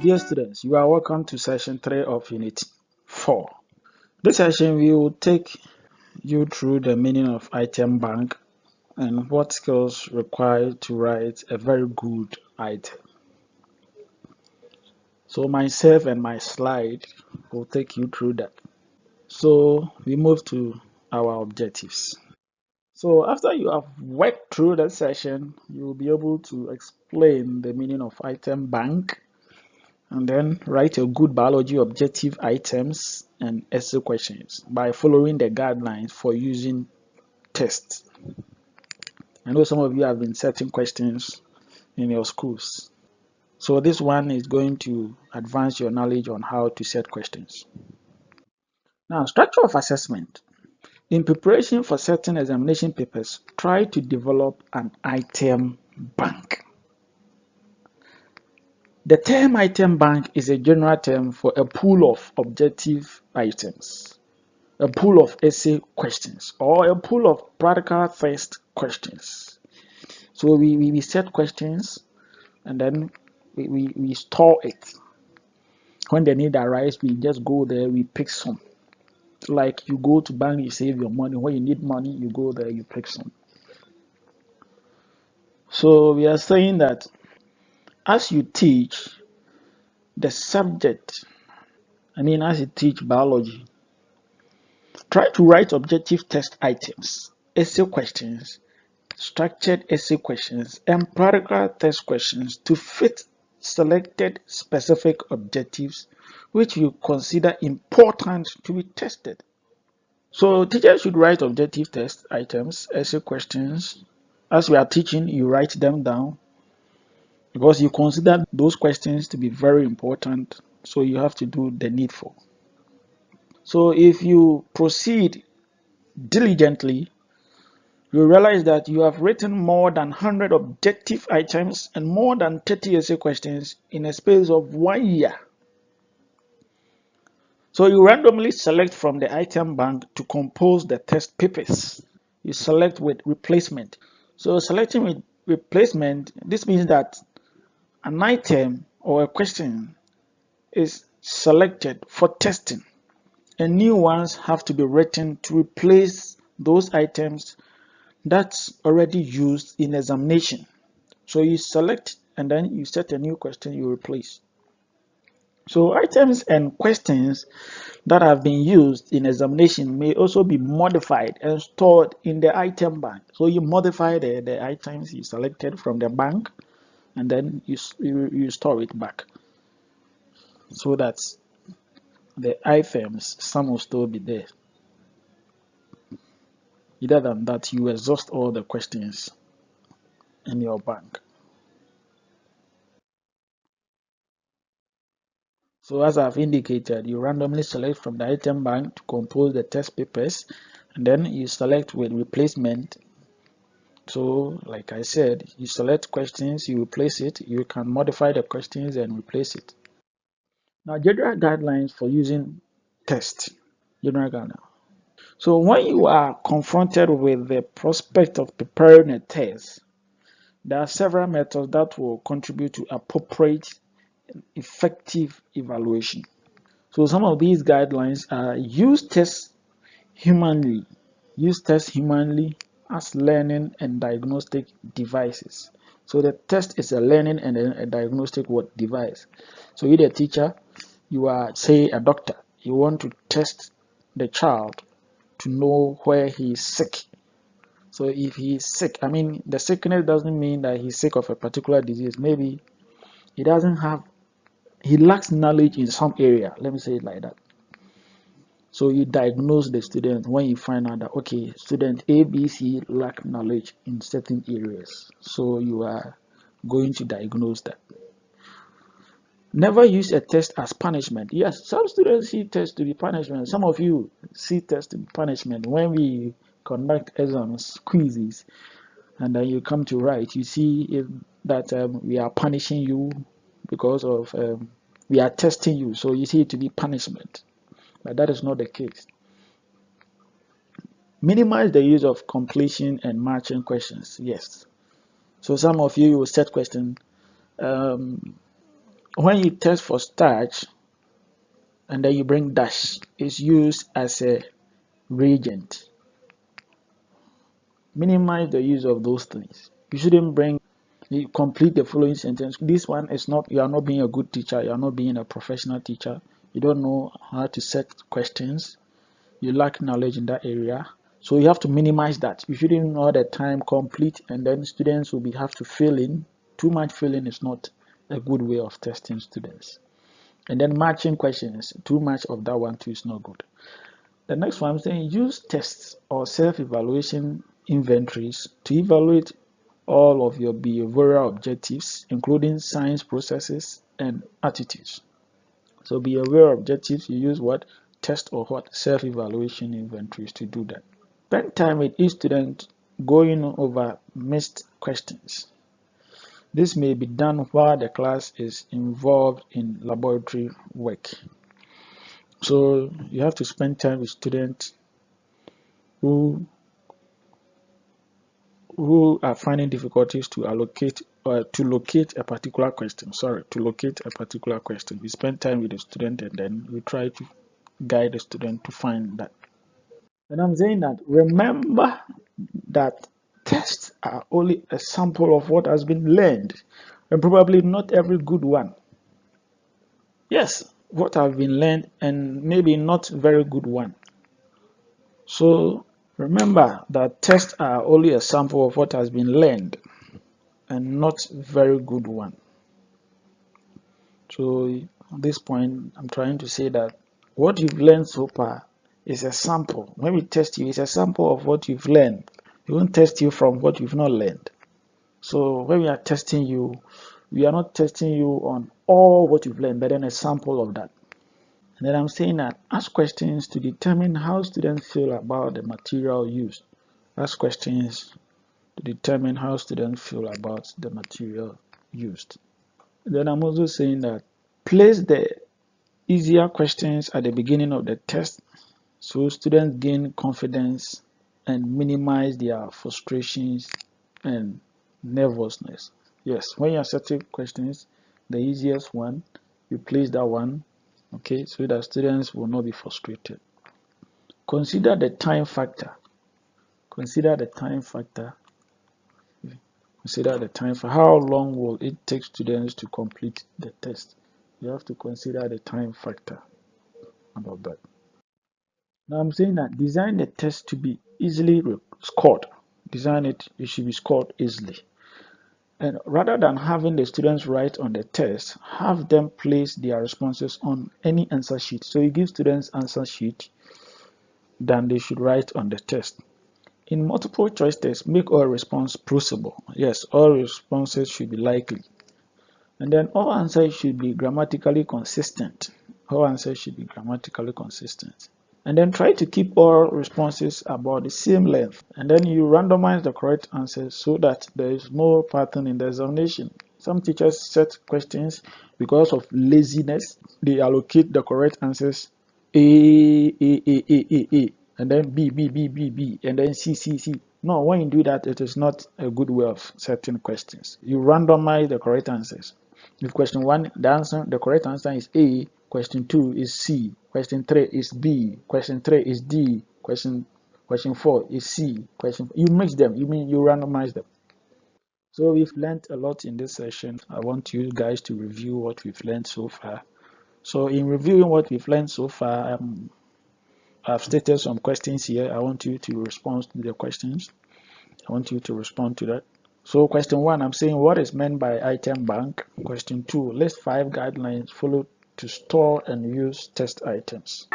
Dear students, you are welcome to session 3 of Unit 4. This session we will take you through the meaning of item bank and what skills required to write a very good item. So myself and my slide will take you through that. So we move to our objectives. So after you have worked through that session, you will be able to explain the meaning of item bank and then write a good biology objective items and essay questions by following the guidelines for using tests. I know some of you have been setting questions in your schools. So this one is going to advance your knowledge on how to set questions. Now, structure of assessment. In preparation for certain examination papers, try to develop an item bank. The term item bank is a general term for a pool of objective items, a pool of essay questions, or a pool of practical test questions. So we set questions and then we store it. When the need arises, we just go there, we pick some. Like you go to bank, you save your money. When you need money, you go there, you pick some. So we are saying that as you teach the subject, as you teach biology, try to write objective test items, essay questions, structured essay questions, and practical test questions to fit selected specific objectives which you consider important to be tested. So teachers should write objective test items, essay questions. As we are teaching, you write them down because you consider those questions to be very important, so you have to do the needful. So if you proceed diligently, you realize that you have written more than 100 objective items and more than 30 essay questions in a space of 1 year. So you randomly select from the item bank to compose the test papers. You select with replacement. So selecting with replacement, this means that an item or a question is selected for testing and new ones have to be written to replace those items that's already used in examination. So you select and then you set a new question you replace. So items and questions that have been used in examination may also be modified and stored in the item bank. So you modify the items you selected from the bank and then you store it back so that the items, some will still be there. Other than that, you exhaust all the questions in your bank. So as I've indicated, you randomly select from the item bank to compose the test papers and then you select with replacement. So like I said, you select questions, you replace it, you can modify the questions and replace it. Now general guidelines for using tests. General guidelines. So when you are confronted with the prospect of preparing a test, there are several methods that will contribute to appropriate effective evaluation. So some of these guidelines are use tests humanly as learning and diagnostic devices. So the test is a learning and a diagnostic device. So you're a teacher, you are say a doctor, you want to test the child to know where he is sick. So if he is sick, the sickness doesn't mean that he's sick of a particular disease. Maybe he lacks knowledge in some area. Let me say it like that. So you diagnose the student when you find out that, okay, student ABC lack knowledge in certain areas. So you are going to diagnose that. Never use a test as punishment. Yes, some students see tests to be punishment. Some of you see tests to be punishment. When we conduct exams, quizzes, and then you come to write, you see that we are punishing you because of we are testing you. So you see it to be punishment. But that is not the case. Minimize the use of completion and matching questions. Yes. So some of you will set question. When you test for starch and then you bring dash, it's used as a reagent. Minimize the use of those things. You shouldn't bring, you complete the following sentence. This one is not, you are not being a good teacher, you are not being a professional teacher, you don't know how to set questions, you lack knowledge in that area. So you have to minimize that. You shouldn't all the time complete and then students will have to fill in. Too much filling is not a good way of testing students. And then matching questions, too much of that one too is not good. The next one I'm saying use tests or self-evaluation inventories to evaluate all of your behavioral objectives, including science processes and attitudes. So behavioral objectives, you use what? Test or what? Self-evaluation inventories to do that. Spend time with each student going over missed questions. This may be done while the class is involved in laboratory work. So you have to spend time with students who are finding difficulties to allocate or to locate a particular question. Sorry, to locate a particular question. We spend time with the student and then we try to guide the student to find that. And I'm saying that remember that tests are only a sample of what has been learned and probably not every good one. Yes, what have been learned and maybe not very good one. So remember that tests are only a sample of what has been learned and not very good one. So at this point, I'm trying to say that what you've learned so far is a sample. When we test you, it's a sample of what you've learned. We won't test you from what you've not learned. So when we are testing you, we are not testing you on all what you've learned, but then a sample of that. And then I'm saying that ask questions to determine how students feel about the material used. Ask questions to determine how students feel about the material used. Then I'm also saying that place the easier questions at the beginning of the test so students gain confidence and minimize their frustrations and nervousness. Yes, when you're setting questions, the easiest one, you place that one, okay, so that students will not be frustrated. Consider the time factor. Consider the time factor. Consider the time for how long will it take students to complete the test. You have to consider the time factor about that. Now I'm saying that design the test to be easily scored. Design it, it should be scored easily. And rather than having the students write on the test, have them place their responses on any answer sheet. So you give students answer sheet, then they should write on the test. In multiple choice tests, make all response possible. Yes, all responses should be likely. And then all answers should be grammatically consistent. All answers should be grammatically consistent. And then try to keep all responses about the same length. And then you randomize the correct answers so that there is no pattern in the examination. Some teachers set questions because of laziness. They allocate the correct answers A, and then B, and then C. No, when you do that, it is not a good way of setting questions. You randomize the correct answers. If question 1, the correct answer is A, question 2 is C, question 3 is B, question 3 is D, question 4 is C, you mix them, you randomize them. So we've learned a lot in this session. I want you guys to review what we've learned so far. So in reviewing what we've learned so far, I've stated some questions here. I want you to respond to the questions. I want you to respond to that. So question 1, I'm saying what is meant by item bank? Question 2, list 5 guidelines followed to store and use test items.